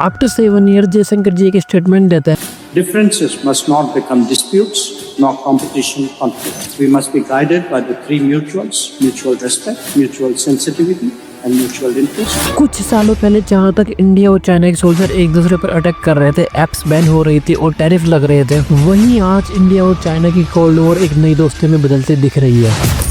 After 7 years Jaishankar जी एक statement देते हैं, Differences must not become disputes, nor competition conflict. We must be guided by the three mutuals: mutual respect, mutual sensitivity, and mutual interest. कुछ सालों पहले जहाँ तक India और चाइना के सोल्जर एक दूसरे पर अटैक कर रहे थे, एप्स बैन हो रही थी और टैरिफ लग रहे थे, वहीं आज इंडिया और चाइना की कोल्ड वॉर एक नई दोस्ती में बदलते दिख रही है।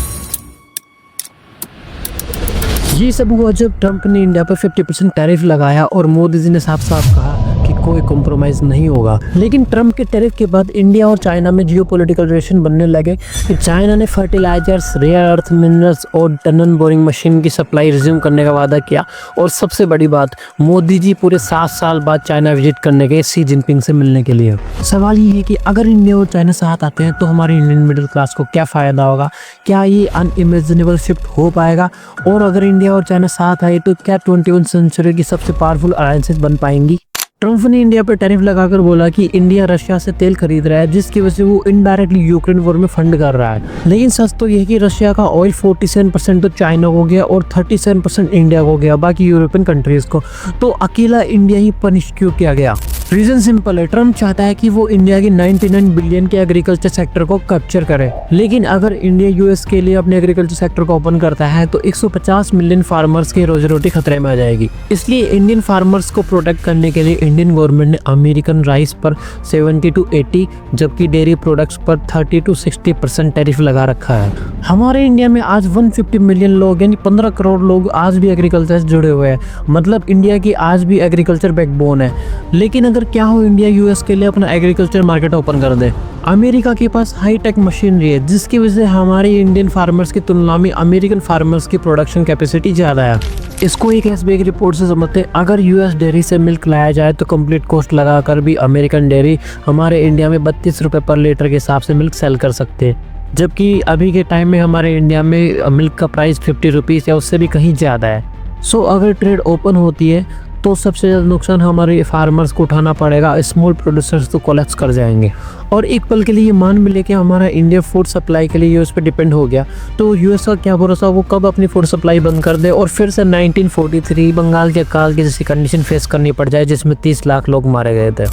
ये सब हुआ जब ट्रंप ने इंडिया पर 50% टैरिफ लगाया और मोदी जी ने साफ साफ कहा कि कोई कॉम्प्रोमाइज़ नहीं होगा। लेकिन ट्रंप के टैरिफ के बाद इंडिया और चाइना में जियोपॉलिटिकल रिलेशन बनने लगे कि चाइना ने फर्टिलाइजर्स, रेयर अर्थ मिनरल्स और टनल बोरिंग मशीन की सप्लाई रिज्यूम करने का वादा किया। और सबसे बड़ी बात, मोदी जी पूरे 7 साल बाद चाइना विजिट करने गए शी जिनपिंग से मिलने के लिए। सवाल ये है कि अगर इंडिया और चाइना साथ आते हैं तो हमारे इंडियन मिडिल क्लास को क्या फ़ायदा होगा? क्या ये अनइमेजिनेबल शिफ्ट हो पाएगा? और अगर इंडिया और चाइना साथ आए तो क्या 21वीं सेंचुरी की सबसे पावरफुल अलायंसेस बन पाएंगी? ट्रंप ने इंडिया पर टैरिफ लगाकर बोला कि इंडिया रशिया से तेल खरीद रहा है, जिसकी वजह से वो इनडायरेक्टली यूक्रेन वॉर में फंड कर रहा है। लेकिन सच तो यह है कि रशिया का ऑयल 47% तो चाइना को गया और 37% इंडिया को गया, बाकी यूरोपियन कंट्रीज को। तो अकेला इंडिया ही पनिश क्यों किया गया? रीजन सिंपल है, ट्रंप चाहता है कि वो इंडिया की 99 बिलियन के एग्रीकल्चर सेक्टर को कैप्चर करे। लेकिन अगर इंडिया यूएस के लिए अपने एग्रीकल्चर सेक्टर को ओपन करता है तो 150 मिलियन फार्मर्स की रोजी रोटी खतरे में आ जाएगी। इसलिए इंडियन फार्मर्स को प्रोटेक्ट करने के लिए इंडियन गवर्नमेंट ने अमेरिकन राइस पर 70 to 80 जबकि डेयरी प्रोडक्ट्स पर 30 to 60% टैरिफ लगा रखा है। हमारे इंडिया में आज 150 मिलियन लोग यानी 15 करोड़ लोग आज भी एग्रीकल्चर से जुड़े हुए हैं। मतलब इंडिया की आज भी एग्रीकल्चर बैकबोन है। लेकिन अगर क्या हो इंडिया यूएस के लिए अपना एग्रीकल्चर मार्केट ओपन कर दे, अमेरिका के पास हाई टेक मशीनरी है जिसकी वजह से हमारे इंडियन फार्मर्स की तुलना में अमेरिकन फार्मर्स की प्रोडक्शन कैपेसिटी ज़्यादा है। इसको एक एसबीआई की रिपोर्ट से समझते हैं, अगर यूएस डेयरी से मिल्क लाया जाए तो कंप्लीट कॉस्ट लगाकर भी अमेरिकन डेयरी हमारे इंडिया में 32 रुपये पर लीटर के हिसाब से मिल्क सेल कर सकते हैं, जबकि अभी के टाइम में हमारे इंडिया में मिल्क का प्राइस 50 रुपीज़ या उससे भी कहीं ज़्यादा है। सो अगर ट्रेड ओपन होती है तो सबसे ज़्यादा नुकसान हमारे फार्मर्स को उठाना पड़ेगा, स्मॉल प्रोड्यूसर्स तो कोलैप्स कर जाएंगे। और एक पल के लिए ये मान भी ले कि हमारा इंडिया फूड सप्लाई के लिए यूएस पे डिपेंड हो गया तो यूएस का क्या भरोसा वो कब अपनी फूड सप्लाई बंद कर दे और फिर से 1943 बंगाल के अकाल की जैसी कंडीशन फेस करनी पड़ जाए जिसमें 30 लाख लोग मारे गए थे।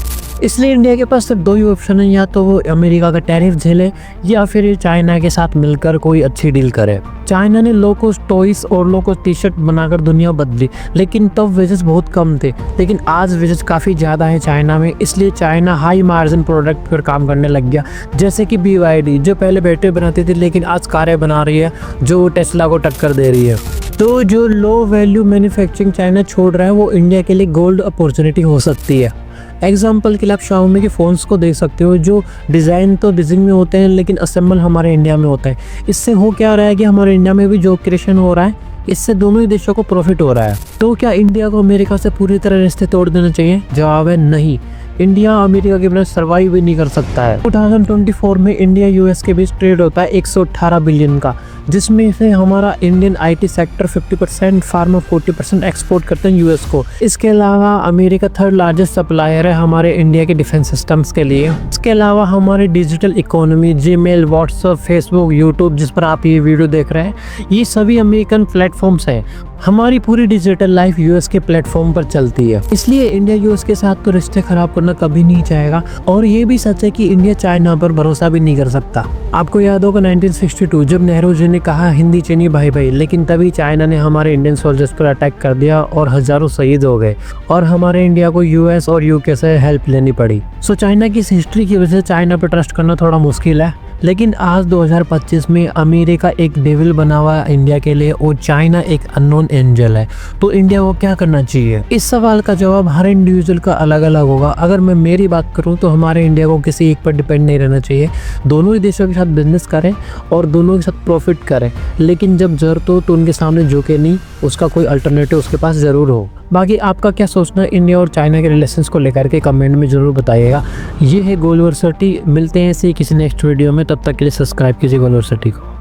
इसलिए इंडिया के पास सिर्फ 2 ही ऑप्शन है, या तो वो अमेरिका का टैरिफ झेले या फिर ये चाइना के साथ मिलकर कोई अच्छी डील करे। चाइना ने लो कॉस्ट टॉयज और लो कॉस्ट टी शर्ट बनाकर दुनिया बदली, लेकिन तब वेजेस बहुत कम थे। लेकिन आज वेजेस काफ़ी ज़्यादा है चाइना में, इसलिए चाइना हाई मार्जिन प्रोडक्ट पर काम करने लग गया। जैसे कि BYD जो पहले बैटरी बनाती थी लेकिन आज कारें बना रही है जो टेस्ला को टक्कर दे रही है। तो जो लो वैल्यू मैन्युफैक्चरिंग चाइना छोड़ रहा है वो इंडिया के लिए गोल्ड अपॉर्चुनिटी हो सकती है। एग्जाम्पल के लिए आप Xiaomi के फ़ोन्स को देख सकते हो, जो डिज़ाइन तो बीजिंग में होते हैं लेकिन असेंबल हमारे इंडिया में होता है। इससे हो क्या रहा है कि हमारे इंडिया में भी जॉब क्रिएशन हो रहा है, इससे दोनों ही देशों को प्रॉफिट हो रहा है। तो क्या इंडिया को अमेरिका से पूरी तरह रिश्ते तोड़ देना चाहिए? जवाब है नहीं। इंडिया अमेरिका के बिना सर्वाइव भी नहीं कर सकता है। 2024 में इंडिया यूएस के बीच ट्रेड होता है 118 बिलियन का, जिसमें से हमारा Indian IT sector 50%, pharma 40% export करते हैं यूएस को। इसके अलावा अमेरिका 3rd लार्जेस्ट सप्लायर है हमारे इंडिया के डिफेंस सिस्टम्स के लिए। इसके अलावा हमारे digital economy, Gmail, WhatsApp, Facebook, YouTube जिस पर आप ये वीडियो देख रहे हैं, ये सभी अमेरिकन प्लेटफॉर्म्स हैं। हमारी पूरी डिजिटल लाइफ यूएस के प्लेटफॉर्म पर चलती है। इसलिए इंडिया यूएस के साथ तो रिश्ते खराब करना कभी नहीं चाहेगा। और ये भी सच है कि इंडिया चाइना पर भरोसा भी नहीं कर सकता। आपको याद होगा 1962 जब नेहरू जी ने कहा हिंदी चीनी भाई भाई, लेकिन तभी चाइना ने हमारे इंडियन सोल्जर्स पर अटैक कर दिया और हजारों शहीद हो गए और हमारे इंडिया को यूएस और यूके से हेल्प लेनी पड़ी। सो चाइना की इस हिस्ट्री की वजह से चाइना पर ट्रस्ट करना थोड़ा मुश्किल है। लेकिन आज 2025 में अमेरिका एक डेविल बना हुआ है इंडिया के लिए और चाइना एक अननोन एंजल है। तो इंडिया को क्या करना चाहिए? इस सवाल का जवाब हर इंडिविजुअल का अलग अलग होगा। अगर मैं मेरी बात करूं तो हमारे इंडिया को किसी एक पर डिपेंड नहीं रहना चाहिए। दोनों ही देशों के साथ बिजनेस करें और दोनों के साथ प्रॉफिट करें, लेकिन जब जरूरत हो तो उनके सामने झुके नहीं, उसका कोई अल्टरनेटिव उसके पास ज़रूर हो। बाकी आपका क्या सोचना है इंडिया और चाइना के रिलेशंस को लेकर के कमेंट में ज़रूर बताइएगा। ये है गोलवर्सिटी। मिलते हैं ऐसे किसी नेक्स्ट वीडियो में, तब तक के लिए सब्सक्राइब कीजिए गोलवर्सिटी को।